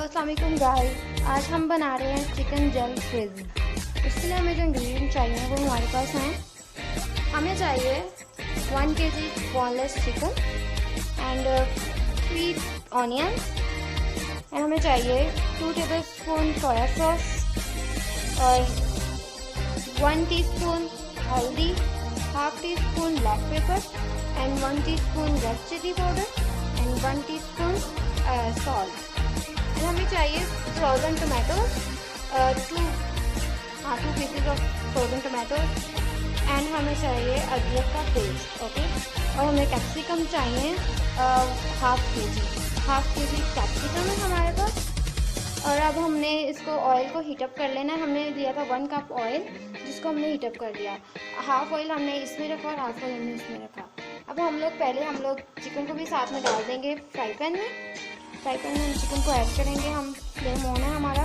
अस्सलाम वालेकुम गाइस, आज हम बना रहे हैं चिकन जेल फ्रिज। इसके लिए हमें जो इंग्रेडिएंट चाहिए वो हमारे पास हैं। हमें चाहिए 1 kg boneless chicken and 3 onions and हमें चाहिए 2 टेबलस्पून सोया सॉस और 1 टीस्पून हल्दी, half teaspoon black pepper and 1 teaspoon red chili powder and 1 teaspoon salt. And हमें चाहिए frozen tomatoes, 2 pieces of frozen tomatoes and हमें चाहिए अदरक का पेस्ट। ओके, और हमें कैप्सिकम चाहिए हाफ के जी कैप्सिकम है हमारे पास। और अब हमने इसको ऑयल को हीटअप कर लेना है। हमने लिया था 1 कप ऑयल जिसको हमने हीटअप कर दिया। हाफ ऑयल हमने इसमें रखा और हाफ ऑयल हमने इसमें रखा। अब हम लोग चिकन को भी साथ में डाल देंगे फ्राई पैन में हम चिकन को ऐड करेंगे। हम फ्लेम ऑन है हमारा।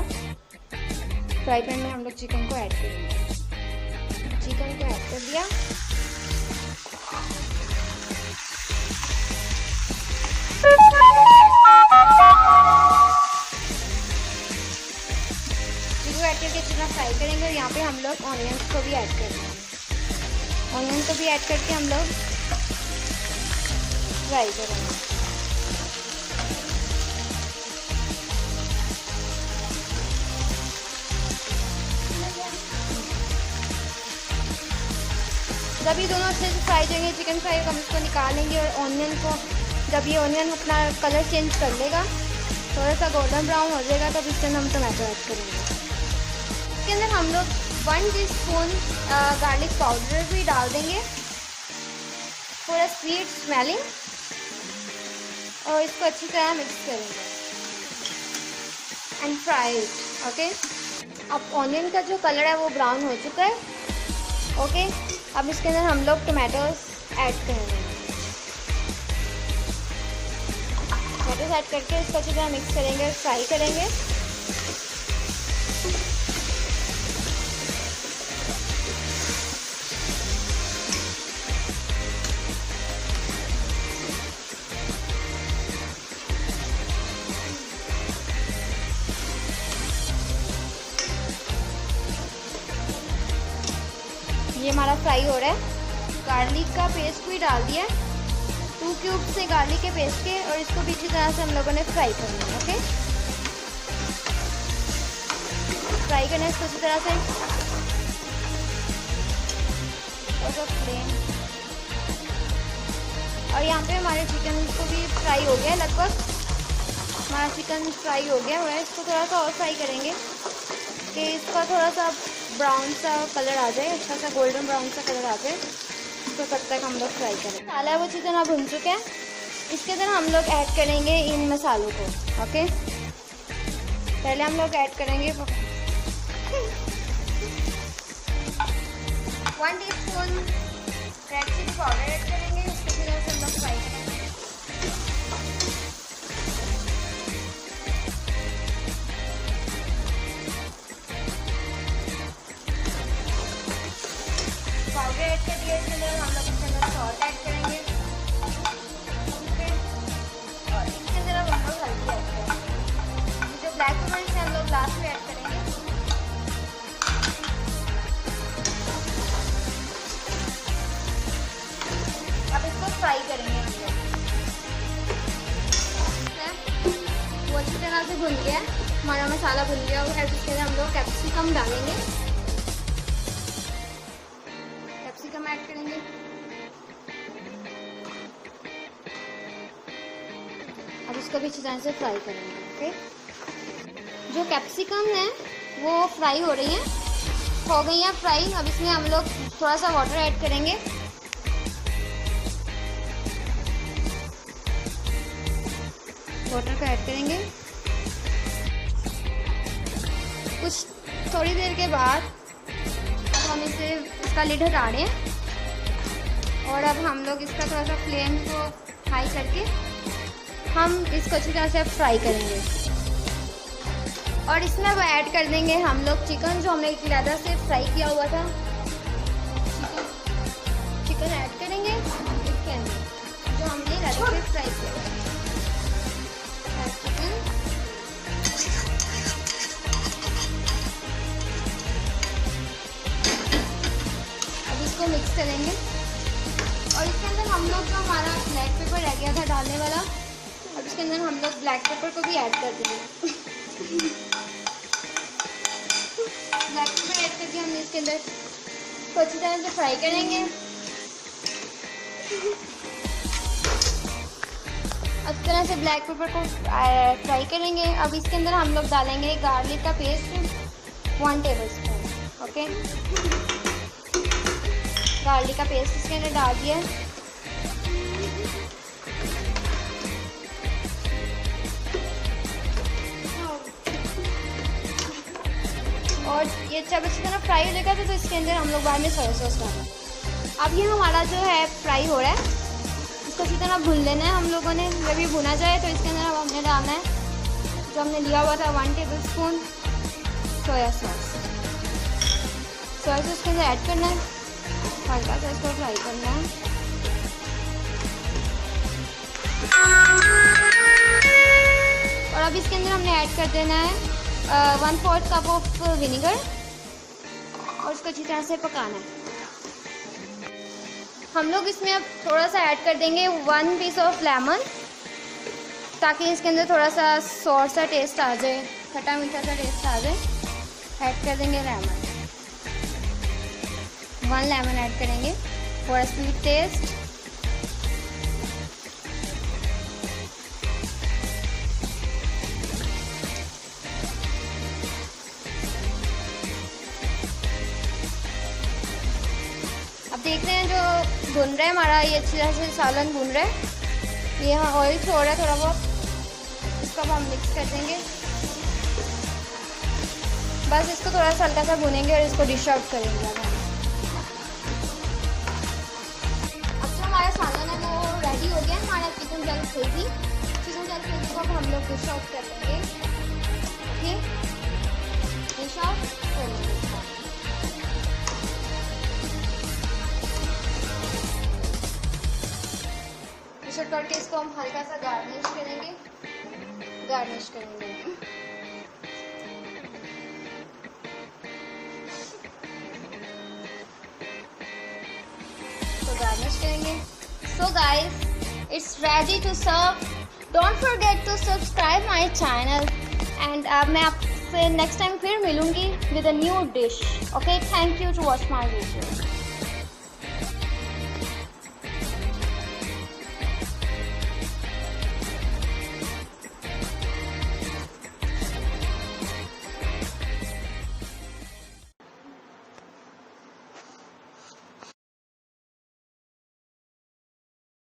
फ्राई पैन में हम लोग चिकन को ऐड करेंगे। चिकन को ऐड कर दिया। चिकन को ऐड करके चिकन फ्राई करेंगे और यहाँ पे हम लोग ऑनियंस को भी ऐड करेंगे। ऑनियन को भी ऐड करके हम लोग फ्राई करेंगे। जब ये दोनों अच्छे से फ्राई जाएंगे, चिकन फ्राई हम इसको निकालेंगे और ऑनियन को, जब ये ऑनियन अपना कलर चेंज कर लेगा, थोड़ा सा गोल्डन ब्राउन हो जाएगा, तब इसके अंदर हम टमाटो ऐड करेंगे। इसके अंदर हम लोग 1 टीस्पून गार्लिक पाउडर भी डाल देंगे फॉर अ स्वीट स्मेलिंग और इसको अच्छी तरह मिक्स करेंगे एंड फ्राई इट। ओके, अब ऑनियन का जो कलर है वो ब्राउन हो चुका है। ओके, अब इसके अंदर हम लोग टमाटोज ऐड करेंगे। टमाटोज ऐड करके इसको अच्छी तरह मिक्स करेंगे और फ्राई करेंगे। ये हमारा फ्राई हो रहा है। गार्लिक का पेस्ट भी डाल दिया, 2 क्यूब से गार्लिक के पेस्ट के, और इसको भी अच्छी तरह से हम लोगों ने फ्राई करना है। ओके, फ्राई करना है इसको अच्छी तरह से। और यहाँ पे हमारे चिकन को भी फ्राई हो गया, लगभग हमारा चिकन फ्राई हो गया है। इसको थोड़ा सा और फ्राई करेंगे कि इसका थोड़ा सा ब्राउन सा कलर आ जाए, अच्छा सा गोल्डन ब्राउन सा कलर आ जाए, तो तब तक हम लोग फ्राई करेंगे। मसाला वो चिकन अब भुन चुका है। इसके अंदर हम लोग ऐड करेंगे इन मसालों को। ओके, पहले हम लोग ऐड करेंगे 1 teaspoon red chili powder add करेंगे। इसको फिर हम लोग फ्राई करेंगे। पाउडर ऐड कर दिया। इसके अंदर हम लोग इसके अंदर सॉल्ट ऐड करेंगे और इसके अंदर हम लोग हल्दी ऐड करेंगे। जो ब्लैक पेपर से हम लोग लास्ट में ऐड करेंगे। अब इसको फ्राई करेंगे हम लोग। वो अच्छी तरह से भुन गया है, हमारा मसाला भुन गया हुआ है। इसके अंदर हम लोग कैप्सिकम डालेंगे। कैप्सिकम ऐड करेंगे। अब इसको भी अच्छी तरह से फ्राई करेंगे। ओके, जो कैप्सिकम है वो फ्राई हो रही है, हो गई है फ्राई। अब इसमें हम लोग थोड़ा सा वाटर ऐड करेंगे। वाटर को ऐड करेंगे। कुछ थोड़ी देर के बाद अब हम इसका लिड हटा रहे हैं और अब हम लोग इसका थोड़ा सा फ्लेम को हाई करके हम इसको अच्छी तरह से फ्राई करेंगे। और इसमें अब ऐड कर देंगे हम लोग चिकन, जो हमने इलादा से फ्राई किया हुआ था। चिकन ऐड करेंगे इसके अंदर, जो हमने इलादा से फ्राई किया। चिकन डालने वाला। अब इसके अंदर हम लोग ब्लैक पेपर को भी ऐड कर देंगे। ब्लैक पेपर ऐड करके हम इसके अंदर को अच्छी तरह से फ्राई करेंगे। अच्छी तरह से ब्लैक पेपर को फ्राई करेंगे। अब इसके अंदर हम लोग डालेंगे गार्लिक का पेस्ट 1 टेबलस्पून। ओके, गार्लिक का पेस्ट इसके अंदर डाल दिया। और ये जब अच्छी तरह फ्राई हो जाएगा तो इसके अंदर हम लोग बाद में सोया सॉस डालेंगे। अब ये हमारा जो है फ्राई हो रहा है, इसको अच्छी तरह भून लेना है हम लोगों ने। जब ये भुना जाए तो इसके अंदर हमने डालना है जो हमने लिया हुआ था 1 tablespoon soya sauce. Soya sauce के अंदर ऐड करना है, हल्का सा इसको फ्राई करना है। और अब इसके अंदर हमने ऐड कर देना है 1/4 कप ऑफ विनेगर और इसको अच्छी तरह से पकाना है। हम लोग इसमें अब थोड़ा सा ऐड कर देंगे 1 पीस ऑफ लेमन, ताकि इसके अंदर थोड़ा सा सॉर सा टेस्ट आ जाए, खट्टा मीठा सा टेस्ट आ जाए। ऐड कर देंगे लेमन, 1 लेमन ऐड करेंगे फॉर स्वीट टेस्ट। अब देख रहे हैं जो भुन रहा है हमारा, ये अच्छी तरह से सालन भुन रहा है। ये यहाँ ऑयल छोड़ रहा है थोड़ा बहुत, इसको अब हम मिक्स कर देंगे। बस इसको थोड़ा सा हल्का सा भुनेंगे और इसको डिश आउट करेंगे। अब जो हमारा सालन है वो रेडी हो गया है, हमारा चिकन जल फ्रेजी। चिकन जल फ्रेजी को हम लोग डिश आउट कर देंगे। ओके, डिश आउट कर लेंगे। डिश आउट करके इसको हम हल्का सा गार्निश करेंगे। So guys, it's ready to serve. Don't forget to subscribe my channel and मैं आपसे next time फिर मिलूंगी with a new dish. Okay, thank you to watch my video.